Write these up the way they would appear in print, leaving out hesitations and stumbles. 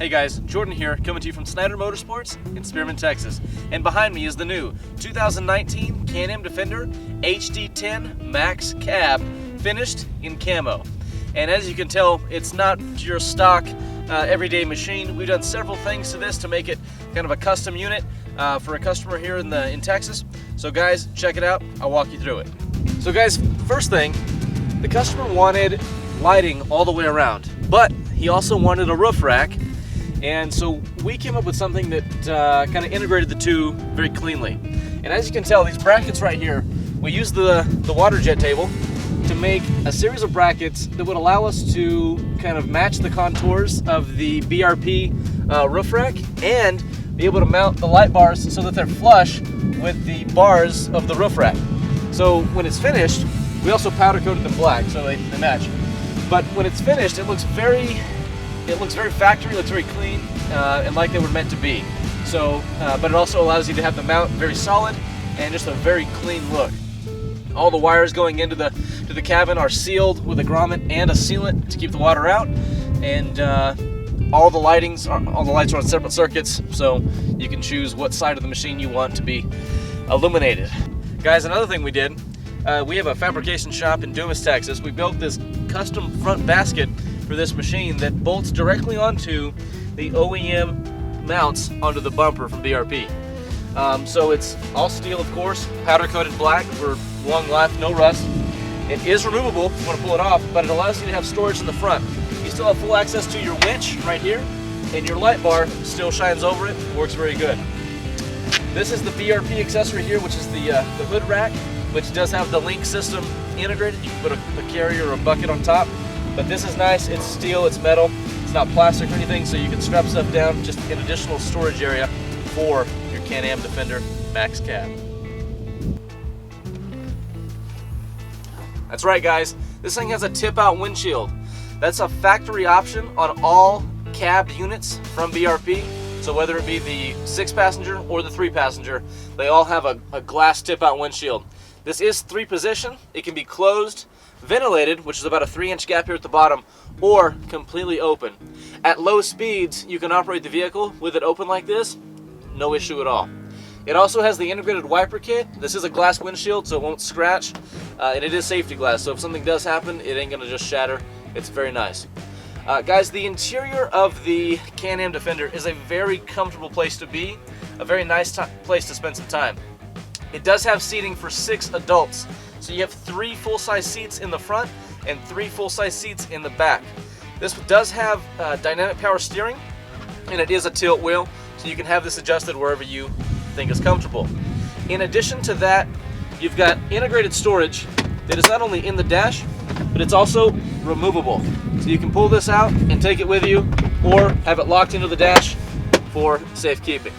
Hey guys, Jordan here, coming to you from Snider Motorsports in Spearman, Texas. And behind me is the new 2019 Can-Am Defender HD10 Max Cab, finished in camo. And as you can tell, it's not your stock everyday machine. We've done several things to this to make it kind of a custom unit for a customer here in Texas. So guys, check it out. I'll walk you through it. So guys, first thing, the customer wanted lighting all the way around, but he also wanted a roof rack. And so we came up with something that kind of integrated the two very cleanly. And as you can tell, these brackets right here, we used the water jet table to make a series of brackets that would allow us to kind of match the contours of the BRP roof rack and be able to mount the light bars so that they're flush with the bars of the roof rack. So when it's finished, we also powder coated them black so they match. But when it's finished, it looks very factory, looks very clean, and like they were meant to be. So, but it also allows you to have the mount very solid and just a very clean look. All the wires going into the cabin are sealed with a grommet and a sealant to keep the water out, and all the lights are on separate circuits, so you can choose what side of the machine you want to be illuminated. Guys, another thing we did, we have a fabrication shop in Dumas, Texas. We built this custom front basket for this machine that bolts directly onto the OEM mounts onto the bumper from BRP. So it's all steel, of course, powder coated black for long life, no rust. It is removable if you want to pull it off, but it allows you to have storage in the front. You still have full access to your winch right here, and your light bar still shines over it. It works very good. This is the BRP accessory here, which is the hood rack, which does have the link system integrated. You can put a carrier or a bucket on top. But this is nice, it's steel, it's metal, it's not plastic or anything, so you can strap stuff down, just an additional storage area for your Can-Am Defender Max Cab. That's right guys, this thing has a tip-out windshield. That's a factory option on all cab units from BRP, so whether it be the 6-passenger or the 3-passenger, they all have a glass tip-out windshield. This is 3-position, it can be closed, ventilated, which is about a 3-inch gap here at the bottom, or completely open. At low speeds, you can operate the vehicle with it open like this, no issue at all. It also has the integrated wiper kit. This is a glass windshield, so it won't scratch, and it is safety glass, so if something does happen, it ain't gonna just shatter. It's very nice. Guys, the interior of the Can-Am Defender is a very comfortable place to be, a very nice place to spend some time. It does have seating for 6 adults. So you have 3 full-size seats in the front and 3 full-size seats in the back. This does have dynamic power steering, and it is a tilt wheel, so you can have this adjusted wherever you think is comfortable. In addition to that, you've got integrated storage that is not only in the dash, but it's also removable. So you can pull this out and take it with you, or have it locked into the dash for safekeeping.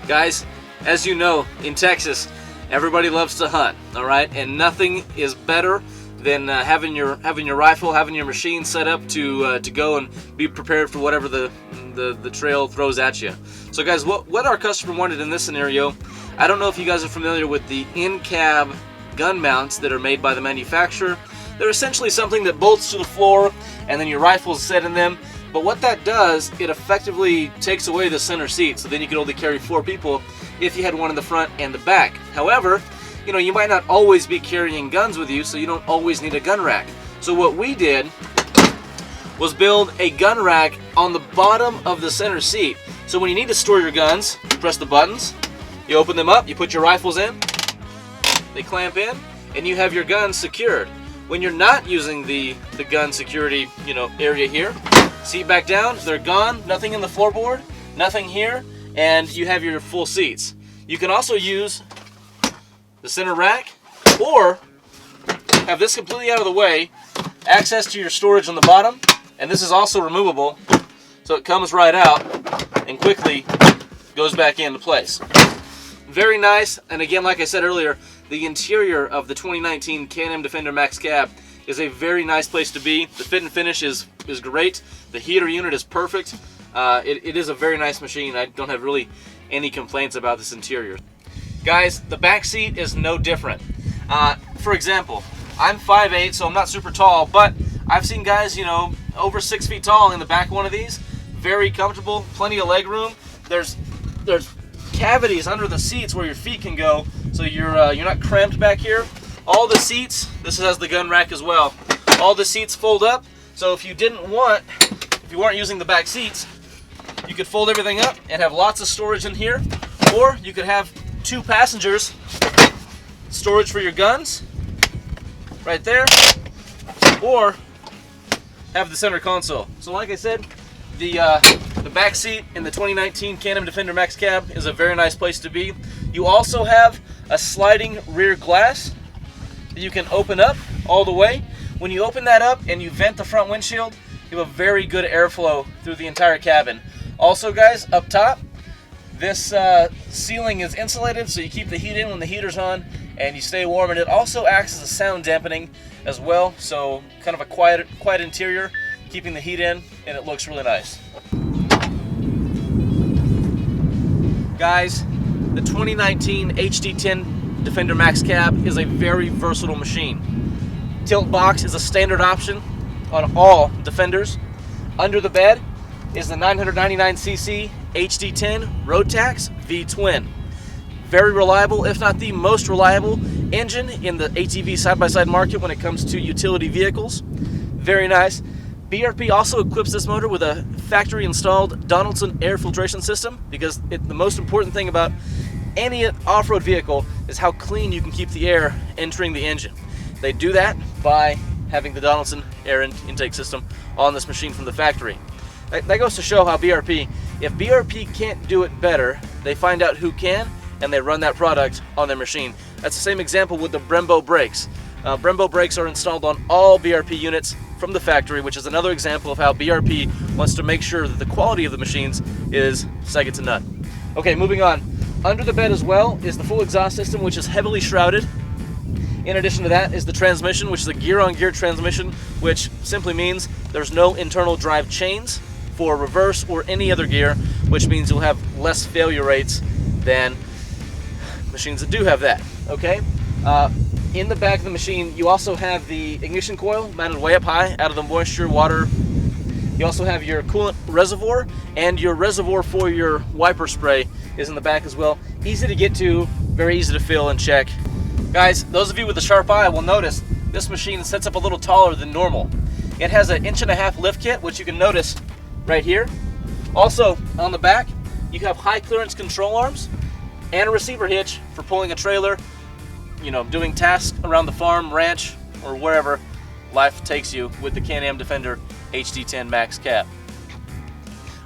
Guys, as you know, in Texas, everybody loves to hunt, all right? And nothing is better than having your rifle, having your machine set up to go and be prepared for whatever the trail throws at you. So guys, what our customer wanted in this scenario, I don't know if you guys are familiar with the in-cab gun mounts that are made by the manufacturer. They're essentially something that bolts to the floor, and then your rifle's set in them. But what that does, it effectively takes away the center seat, so then you can only carry 4 people if you had one in the front and the back. However, you know, you might not always be carrying guns with you, so you don't always need a gun rack. So what we did was build a gun rack on the bottom of the center seat. So when you need to store your guns, you press the buttons, you open them up, you put your rifles in, they clamp in, and you have your guns secured. When you're not using the gun security, you know, area here, seat back down, they're gone, nothing in the floorboard, nothing here, and you have your full seats. You can also use the center rack, or have this completely out of the way, access to your storage on the bottom, and this is also removable, so it comes right out and quickly goes back into place. Very nice, and again, like I said earlier, the interior of the 2019 Can-Am Defender Max Cab is a very nice place to be. The fit and finish is great. The heater unit is perfect. It is a very nice machine. I don't have really any complaints about this interior. Guys, the back seat is no different. For example, I'm 5'8", so I'm not super tall, but I've seen guys, you know, over 6 feet tall in the back of one of these. very comfortable, plenty of leg room. There's cavities under the seats where your feet can go, so you're not cramped back here. All the seats, this has the gun rack as well. All the seats fold up, so if you weren't using the back seats, you could fold everything up and have lots of storage in here, or you could have 2 passengers, storage for your guns right there, or have the center console. So like I said, the back seat in the 2019 Can-Am Defender Max Cab is a very nice place to be. You also have a sliding rear glass that you can open up all the way. When you open that up and you vent the front windshield, you have a very good airflow through the entire cabin. Also guys, up top, this ceiling is insulated, so you keep the heat in when the heater's on and you stay warm, and it also acts as a sound dampening as well, so kind of a quiet interior, keeping the heat in, and it looks really nice. Guys, the 2019 HD10 Defender Max Cab is a very versatile machine. Tilt box is a standard option on all Defenders. Under the bed is the 999cc HD10 Road Tax V-Twin. Very reliable, if not the most reliable engine in the ATV side-by-side market when it comes to utility vehicles. Very nice. BRP also equips this motor with a factory-installed Donaldson air filtration system, because the most important thing about any off-road vehicle is how clean you can keep the air entering the engine. They do that by having the Donaldson air intake system on this machine from the factory. That goes to show how if BRP can't do it better, they find out who can, and they run that product on their machine. That's the same example with the Brembo brakes. Brembo brakes are installed on all BRP units from the factory, which is another example of how BRP wants to make sure that the quality of the machines is second to none. Okay, moving on. Under the bed as well is the full exhaust system, which is heavily shrouded. In addition to that is the transmission, which is a gear-on-gear transmission, which simply means there's no internal drive chains for reverse or any other gear, which means you'll have less failure rates than machines that do have that. Okay. In the back of the machine, you also have the ignition coil mounted way up high out of the moisture, water. You also have your coolant reservoir, and your reservoir for your wiper spray is in the back as well. Easy to get to, very easy to fill and check. Guys, those of you with a sharp eye will notice this machine sets up a little taller than normal. It has an 1.5-inch lift kit, which you can notice right here. Also, on the back, you have high clearance control arms and a receiver hitch for pulling a trailer, doing tasks around the farm, ranch, or wherever life takes you with the Can-Am Defender HD10 Max Cab.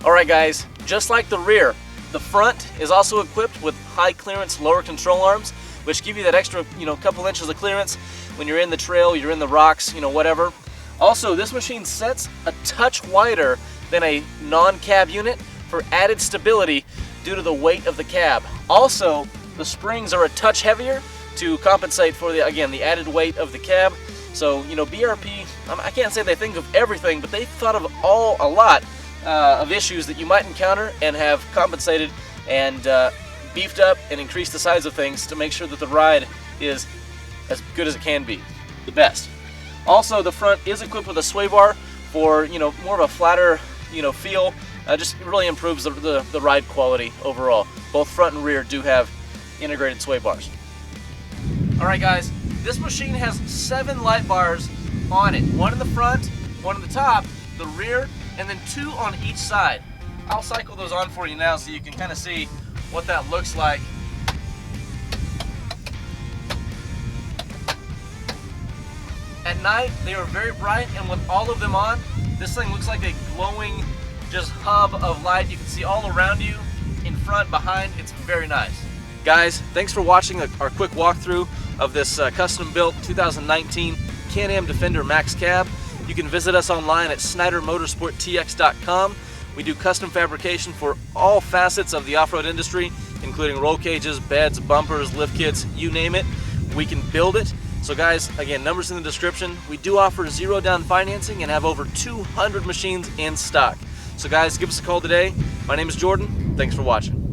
Alright guys, just like the rear, the front is also equipped with high clearance lower control arms, which give you that extra, couple inches of clearance when you're in the trail, you're in the rocks, whatever. Also, this machine sets a touch wider than a non-cab unit for added stability due to the weight of the cab. Also, the springs are a touch heavier to compensate for the added weight of the cab. So, BRP, I can't say they think of everything, but they've thought of a lot of issues that you might encounter and have compensated and beefed up and increased the size of things to make sure that the ride is as good as it can be, the best. Also, the front is equipped with a sway bar for, more of a flatter, feel. Just really improves the ride quality overall. Both front and rear do have integrated sway bars. Alright guys, this machine has 7 light bars on it. 1 in the front, 1 in the top, the rear, and then 2 on each side. I'll cycle those on for you now so you can kind of see what that looks like. At night, they are very bright, and with all of them on, this thing looks like a glowing just hub of light. You can see all around you, in front, behind. It's very nice. Guys, thanks for watching our quick walkthrough of this custom-built 2019 Can-Am Defender Max Cab. You can visit us online at SniderMotorsportTX.com. We do custom fabrication for all facets of the off-road industry, including roll cages, beds, bumpers, lift kits, you name it. We can build it. So guys, again, numbers in the description. We do offer zero down financing and have over 200 machines in stock. So guys, give us a call today. My name is Jordan. Thanks for watching.